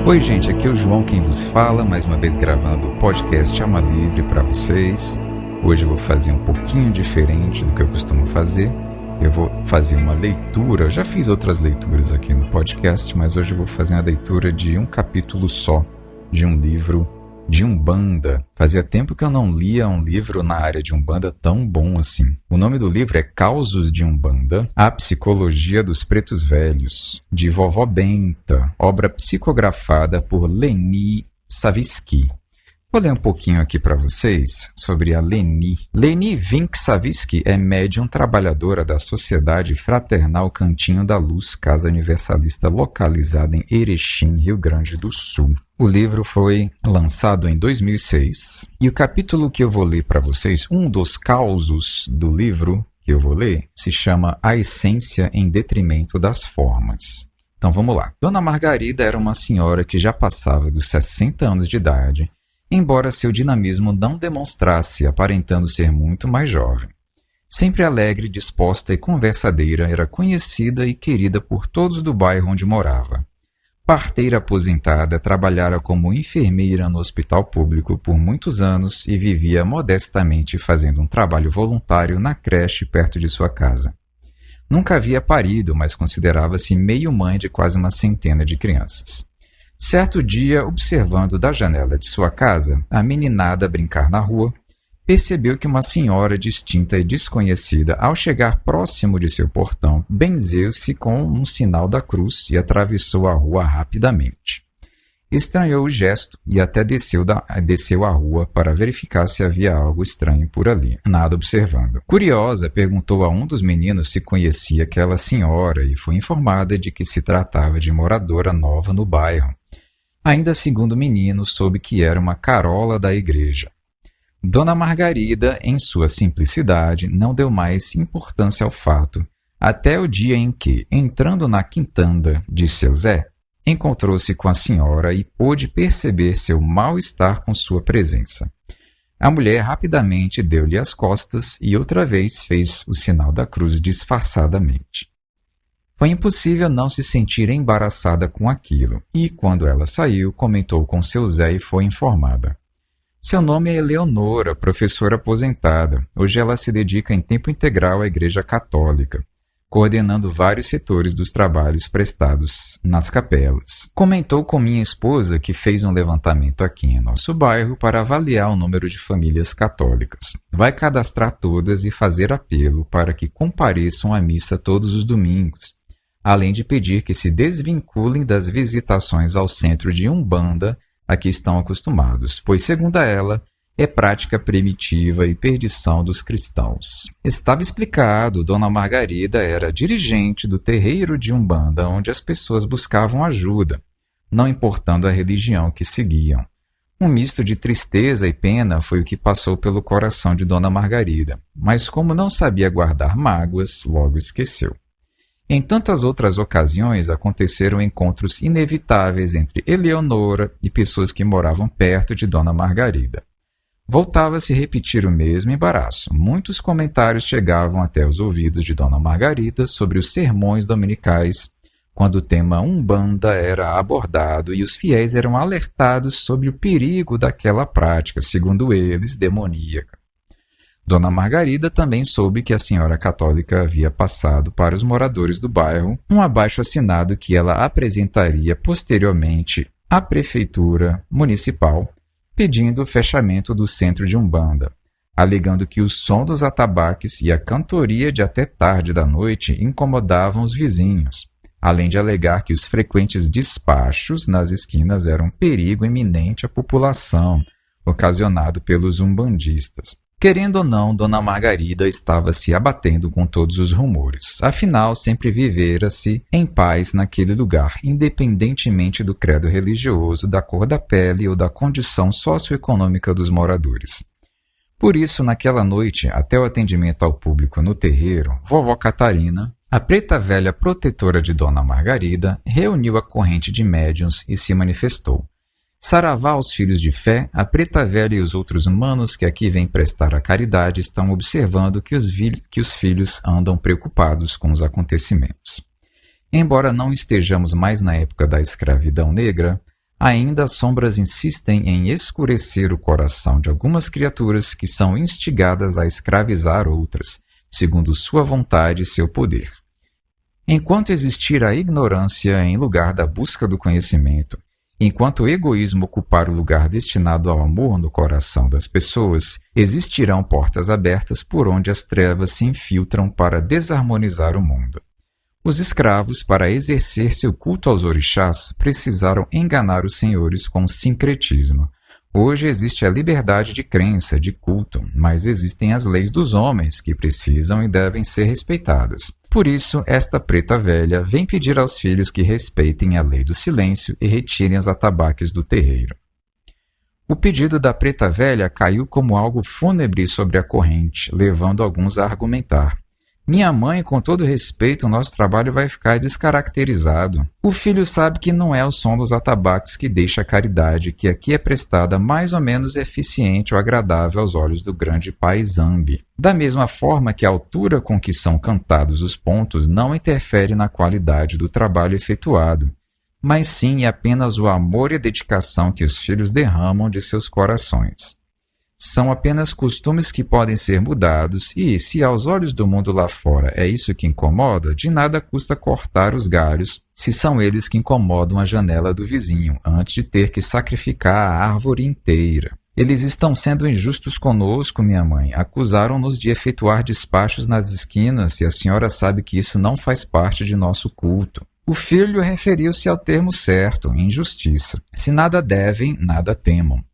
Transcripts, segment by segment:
Oi gente, aqui é o João quem vos fala, mais uma vez gravando o podcast Alma Livre para vocês. Hoje eu vou fazer um pouquinho diferente do que eu costumo fazer. Eu vou fazer uma leitura, eu já fiz outras leituras aqui no podcast, mas hoje eu vou fazer uma leitura de um capítulo só, de um livro de Umbanda. Fazia tempo que eu não lia um livro na área de Umbanda tão bom assim. O nome do livro é Causos de Umbanda, A Psicologia dos Pretos Velhos, de Vovó Benta, obra psicografada por Leni Savitsky. Vou ler um pouquinho aqui para vocês sobre a Leni. Leni Savitsky é médium trabalhadora da Sociedade Fraternal Cantinho da Luz, Casa Universalista localizada em Erechim, Rio Grande do Sul. O livro foi lançado em 2006 e o capítulo que eu vou ler para vocês, um dos causos do livro que eu vou ler, se chama A Essência em Detrimento das Formas. Então vamos lá. Dona Margarida era uma senhora que já passava dos 60 anos de idade, embora seu dinamismo não demonstrasse, aparentando ser muito mais jovem. Sempre alegre, disposta e conversadeira, era conhecida e querida por todos do bairro onde morava. Parteira aposentada, trabalhara como enfermeira no hospital público por muitos anos e vivia modestamente fazendo um trabalho voluntário na creche perto de sua casa. Nunca havia parido, mas considerava-se meio-mãe de quase uma centena de crianças. Certo dia, observando da janela de sua casa a meninada brincar na rua, percebeu que uma senhora distinta e desconhecida, ao chegar próximo de seu portão, benzeu-se com um sinal da cruz e atravessou a rua rapidamente. Estranhou o gesto e até desceu a rua para verificar se havia algo estranho por ali, nada observando. Curiosa, perguntou a um dos meninos se conhecia aquela senhora e foi informada de que se tratava de moradora nova no bairro. Ainda segundo o menino, soube que era uma carola da igreja. Dona Margarida, em sua simplicidade, não deu mais importância ao fato, até o dia em que, entrando na quintanda de seu Zé, encontrou-se com a senhora e pôde perceber seu mal-estar com sua presença. A mulher rapidamente deu-lhe as costas e outra vez fez o sinal da cruz disfarçadamente. Foi impossível não se sentir embaraçada com aquilo, e, quando ela saiu, comentou com seu Zé e foi informada. Seu nome é Eleonora, professora aposentada. Hoje ela se dedica em tempo integral à Igreja Católica, coordenando vários setores dos trabalhos prestados nas capelas. Comentou com minha esposa que fez um levantamento aqui em nosso bairro para avaliar o número de famílias católicas. Vai cadastrar todas e fazer apelo para que compareçam à missa todos os domingos, além de pedir que se desvinculem das visitações ao centro de Umbanda a que estão acostumados, pois, segundo ela, é prática primitiva e perdição dos cristãos. Estava explicado, Dona Margarida era dirigente do terreiro de Umbanda, onde as pessoas buscavam ajuda, não importando a religião que seguiam. Um misto de tristeza e pena foi o que passou pelo coração de Dona Margarida, mas como não sabia guardar mágoas, logo esqueceu. Em tantas outras ocasiões, aconteceram encontros inevitáveis entre Eleonora e pessoas que moravam perto de Dona Margarida. Voltava a se repetir o mesmo embaraço. Muitos comentários chegavam até os ouvidos de Dona Margarida sobre os sermões dominicais, quando o tema Umbanda era abordado e os fiéis eram alertados sobre o perigo daquela prática, segundo eles, demoníaca. Dona Margarida também soube que a senhora católica havia passado para os moradores do bairro um abaixo-assinado que ela apresentaria posteriormente à prefeitura municipal, pedindo o fechamento do centro de Umbanda, alegando que o som dos atabaques e a cantoria de até tarde da noite incomodavam os vizinhos, além de alegar que os frequentes despachos nas esquinas eram um perigo iminente à população, ocasionado pelos umbandistas. Querendo ou não, Dona Margarida estava se abatendo com todos os rumores. Afinal, sempre vivera-se em paz naquele lugar, independentemente do credo religioso, da cor da pele ou da condição socioeconômica dos moradores. Por isso, naquela noite, até o atendimento ao público no terreiro, Vovó Catarina, a preta velha protetora de Dona Margarida, reuniu a corrente de médiuns e se manifestou. Saravá aos filhos de fé, a preta velha e os outros manos que aqui vêm prestar a caridade estão observando que os filhos andam preocupados com os acontecimentos. Embora não estejamos mais na época da escravidão negra, Ainda as sombras insistem em escurecer o coração de algumas criaturas que são instigadas a escravizar outras, segundo sua vontade e seu poder. Enquanto existir a ignorância em lugar da busca do conhecimento, enquanto o egoísmo ocupar o lugar destinado ao amor no coração das pessoas, existirão portas abertas por onde as trevas se infiltram para desarmonizar o mundo. Os escravos, para exercer seu culto aos orixás, precisaram enganar os senhores com sincretismo. Hoje existe a liberdade de crença, de culto, mas existem as leis dos homens que precisam e devem ser respeitadas. Por isso, esta preta velha vem pedir aos filhos que respeitem a lei do silêncio e retirem os atabaques do terreiro. O pedido da preta velha caiu como algo fúnebre sobre a corrente, levando alguns a argumentar. Minha mãe, com todo respeito, o nosso trabalho vai ficar descaracterizado. O filho sabe que não é o som dos atabaques que deixa a caridade, que aqui é prestada mais ou menos eficiente ou agradável aos olhos do grande pai Zambi. Da mesma forma que a altura com que são cantados os pontos não interfere na qualidade do trabalho efetuado, mas sim apenas o amor e a dedicação que os filhos derramam de seus corações. São apenas costumes que podem ser mudados e, se aos olhos do mundo lá fora é isso que incomoda, de nada custa cortar os galhos, se são eles que incomodam a janela do vizinho, antes de ter que sacrificar a árvore inteira. Eles estão sendo injustos conosco, minha mãe. Acusaram-nos de efetuar despachos nas esquinas e a senhora sabe que isso não faz parte de nosso culto. O filho referiu-se ao termo certo, injustiça. Se nada devem, nada temam.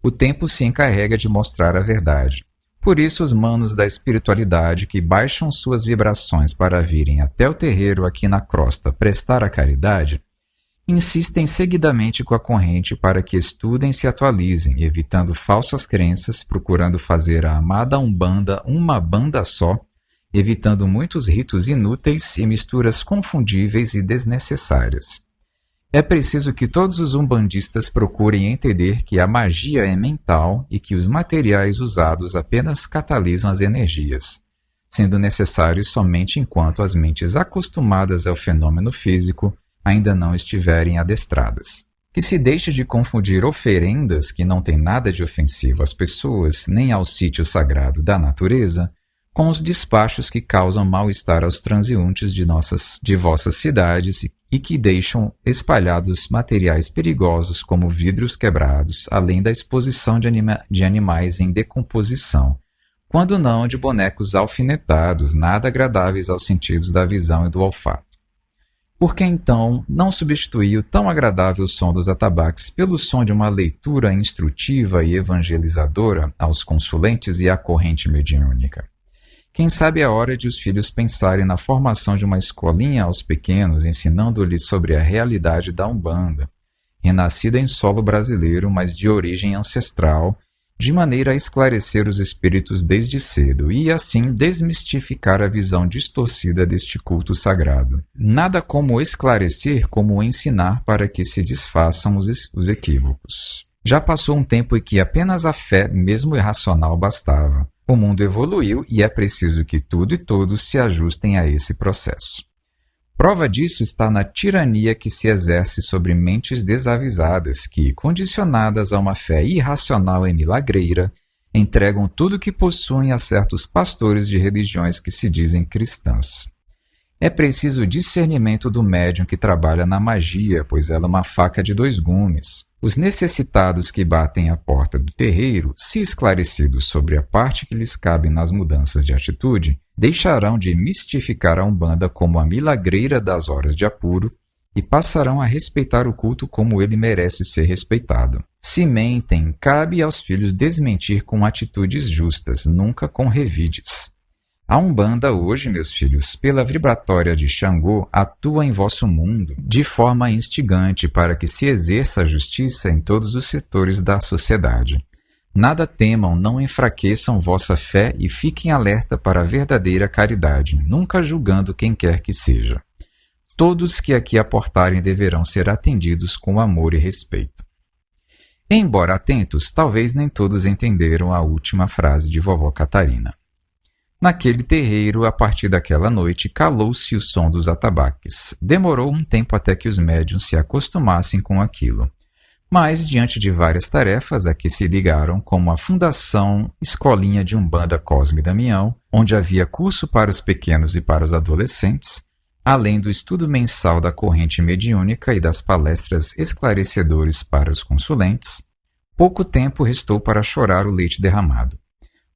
O tempo se encarrega de mostrar a verdade. Por isso, os manos da espiritualidade que baixam suas vibrações para virem até o terreiro aqui na crosta prestar a caridade, insistem seguidamente com a corrente para que estudem e se atualizem, evitando falsas crenças, procurando fazer a amada Umbanda uma banda só, evitando muitos ritos inúteis e misturas confundíveis e desnecessárias. É preciso que todos os umbandistas procurem entender que a magia é mental e que os materiais usados apenas catalisam as energias, sendo necessários somente enquanto as mentes acostumadas ao fenômeno físico ainda não estiverem adestradas. Que se deixe de confundir oferendas que não têm nada de ofensivo às pessoas nem ao sítio sagrado da natureza com os despachos que causam mal-estar aos transeuntes de vossas cidades e que deixam espalhados materiais perigosos como vidros quebrados, além da exposição de animais em decomposição, quando não de bonecos alfinetados, nada agradáveis aos sentidos da visão e do olfato. Por que então não substituir o tão agradável som dos atabaques pelo som de uma leitura instrutiva e evangelizadora aos consulentes e à corrente mediúnica? Quem sabe é hora de os filhos pensarem na formação de uma escolinha aos pequenos, ensinando-lhes sobre a realidade da Umbanda, renascida em solo brasileiro, mas de origem ancestral, de maneira a esclarecer os espíritos desde cedo e, assim, desmistificar a visão distorcida deste culto sagrado. Nada como esclarecer como ensinar para que se desfaçam os equívocos. Já passou um tempo em que apenas a fé, mesmo irracional, bastava. O mundo evoluiu e é preciso que tudo e todos se ajustem a esse processo. Prova disso está na tirania que se exerce sobre mentes desavisadas que, condicionadas a uma fé irracional e milagreira, entregam tudo o que possuem a certos pastores de religiões que se dizem cristãs. É preciso o discernimento do médium que trabalha na magia, pois ela é uma faca de dois gumes. Os necessitados que batem à porta do terreiro, se esclarecidos sobre a parte que lhes cabe nas mudanças de atitude, deixarão de mistificar a Umbanda como a milagreira das horas de apuro e passarão a respeitar o culto como ele merece ser respeitado. Se mentem, cabe aos filhos desmentir com atitudes justas, nunca com revides. A Umbanda hoje, meus filhos, pela vibratória de Xangô, atua em vosso mundo de forma instigante para que se exerça a justiça em todos os setores da sociedade. Nada temam, não enfraqueçam vossa fé e fiquem alerta para a verdadeira caridade, nunca julgando quem quer que seja. Todos que aqui aportarem deverão ser atendidos com amor e respeito. Embora atentos, talvez nem todos entenderam a última frase de vovó Catarina. Naquele terreiro, a partir daquela noite, calou-se o som dos atabaques. Demorou um tempo até que os médiuns se acostumassem com aquilo. Mas, diante de várias tarefas a que se ligaram, como a Fundação Escolinha de Umbanda Cosme Damião, onde havia curso para os pequenos e para os adolescentes, além do estudo mensal da corrente mediúnica e das palestras esclarecedores para os consulentes, pouco tempo restou para chorar o leite derramado.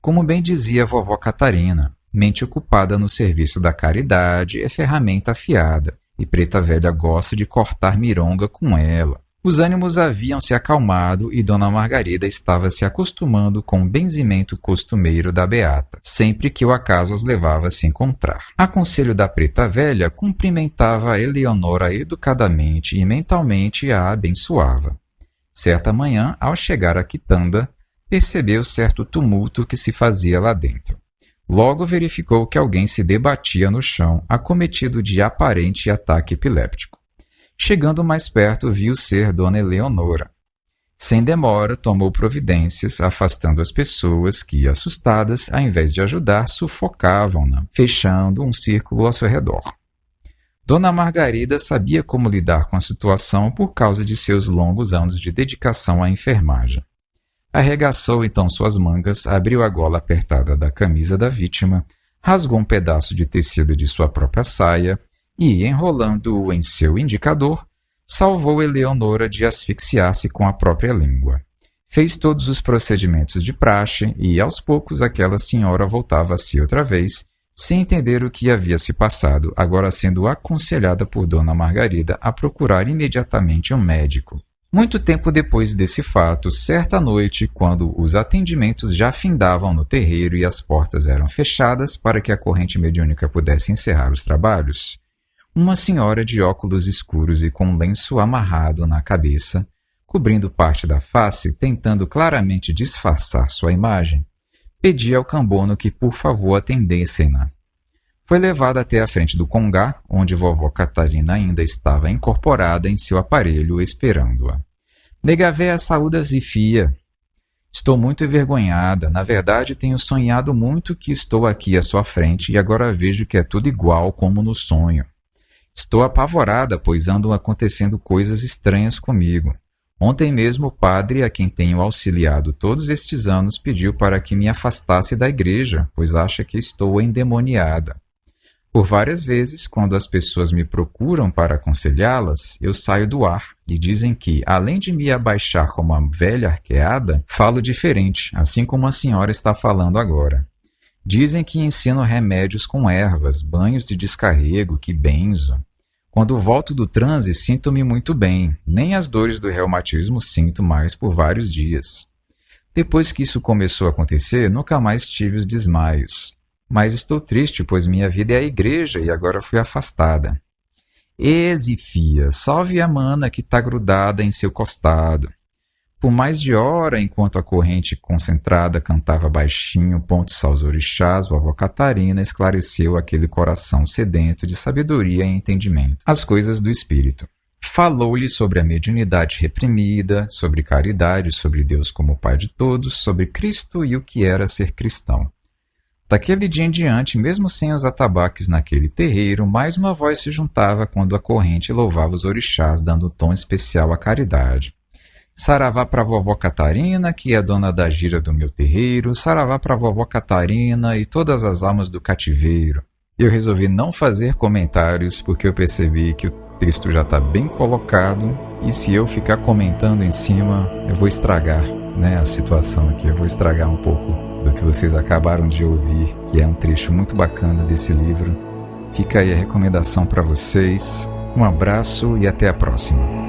Como bem dizia a vovó Catarina, mente ocupada no serviço da caridade é ferramenta afiada, e Preta Velha gosta de cortar mironga com ela. Os ânimos haviam se acalmado e Dona Margarida estava se acostumando com o benzimento costumeiro da Beata, sempre que o acaso as levava a se encontrar. A conselho da Preta Velha, cumprimentava a Eleonora educadamente e mentalmente a abençoava. Certa manhã, ao chegar à quitanda, percebeu certo tumulto que se fazia lá dentro. Logo verificou que alguém se debatia no chão, acometido de aparente ataque epiléptico. Chegando mais perto, viu ser Dona Eleonora. Sem demora, tomou providências, afastando as pessoas que, assustadas, ao invés de ajudar, sufocavam-na, fechando um círculo ao seu redor. Dona Margarida sabia como lidar com a situação por causa de seus longos anos de dedicação à enfermagem. Arregaçou então suas mangas, abriu a gola apertada da camisa da vítima, rasgou um pedaço de tecido de sua própria saia e, enrolando-o em seu indicador, salvou Eleonora de asfixiar-se com a própria língua. Fez todos os procedimentos de praxe e, aos poucos, aquela senhora voltava a si outra vez, sem entender o que havia se passado, agora sendo aconselhada por Dona Margarida a procurar imediatamente um médico. Muito tempo depois desse fato, certa noite, quando os atendimentos já findavam no terreiro e as portas eram fechadas para que a corrente mediúnica pudesse encerrar os trabalhos, uma senhora de óculos escuros e com um lenço amarrado na cabeça, cobrindo parte da face, tentando claramente disfarçar sua imagem, pedia ao cambono que por favor atendessem-na. Foi levada até a frente do congá, onde vovó Catarina ainda estava incorporada em seu aparelho, esperando-a. Nega véia saúdas e fia. Estou muito envergonhada. Na verdade, tenho sonhado muito que estou aqui à sua frente e agora vejo que é tudo igual como no sonho. Estou apavorada, pois andam acontecendo coisas estranhas comigo. Ontem mesmo o padre, a quem tenho auxiliado todos estes anos, pediu para que me afastasse da igreja, pois acha que estou endemoniada. Por várias vezes, quando as pessoas me procuram para aconselhá-las, eu saio do ar e dizem que, além de me abaixar como uma velha arqueada, falo diferente, assim como a senhora está falando agora. Dizem que ensino remédios com ervas, banhos de descarrego, que benzo. Quando volto do transe, sinto-me muito bem. Nem as dores do reumatismo sinto mais por vários dias. Depois que isso começou a acontecer, nunca mais tive os desmaios. Mas estou triste, pois minha vida é a igreja e agora fui afastada. Fia, salve a mana que está grudada em seu costado. Por mais de hora, enquanto a corrente concentrada cantava baixinho pontos aos orixás, vovó Catarina esclareceu aquele coração sedento de sabedoria e entendimento, as coisas do espírito. Falou-lhe sobre a mediunidade reprimida, sobre caridade, sobre Deus como Pai de todos, sobre Cristo e o que era ser cristão. Daquele dia em diante, mesmo sem os atabaques naquele terreiro, mais uma voz se juntava quando a corrente louvava os orixás, dando tom especial à caridade. Saravá para a vovó Catarina, que é a dona da gira do meu terreiro, saravá para a vovó Catarina e todas as almas do cativeiro. Eu resolvi não fazer comentários porque eu percebi que o texto já está bem colocado e se eu ficar comentando em cima, eu vou estragar, a situação aqui, eu vou estragar um pouco do que vocês acabaram de ouvir, que é um trecho muito bacana desse livro. Fica aí a recomendação para vocês. Um abraço e até a próxima.